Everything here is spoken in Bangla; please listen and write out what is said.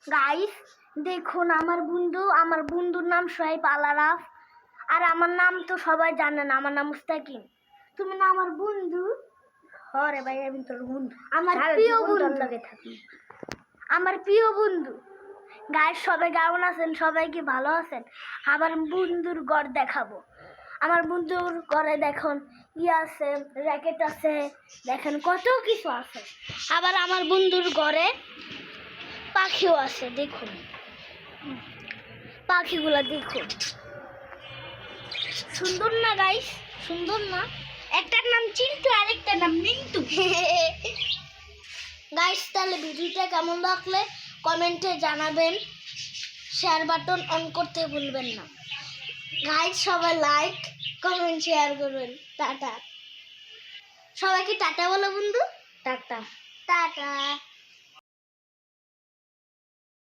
গাইস দেখুন আমার বন্ধুর নাম সোহাইব আলারাফ। আর আমার নাম তো সবাই জানে না, আমার নাম মুস্তাকিম। তুমি না আমার বন্ধু? হরে ভাই আমি তোর বন্ধু, আমার সারা প্রিয় জীবন তোর বন্ধু। লগে থাকি। আমার প্রিয় বন্ধু। গাইস সবাই কেমন আছেন? সবাই কি ভালো আছেন? আমার বন্ধুর ঘর দেখাবো। আমার বন্ধুর ঘরে দেখুন আছে, র্যাকেট আছে, দেখেন কত কিছু আছে। আবার আমার বন্ধুর ঘরে পাখিও আছে, দেখুন পাখিগুলা দেখুন, সুন্দর না গাইস? সুন্দর না? একটার নাম চিন্টু আর একটার নাম মিন্টু। গাইস তাহলে ভিডিওটা কেমন লাগলে কমেন্টে জানাবেন, শেয়ার বাটন অন করতে ভুলবেন না। গাইস সবাই লাইক কমেন্ট শেয়ার করবেন। টাটা। সবাইকে টাটা বলো বন্ধু। টাটা। টাটা।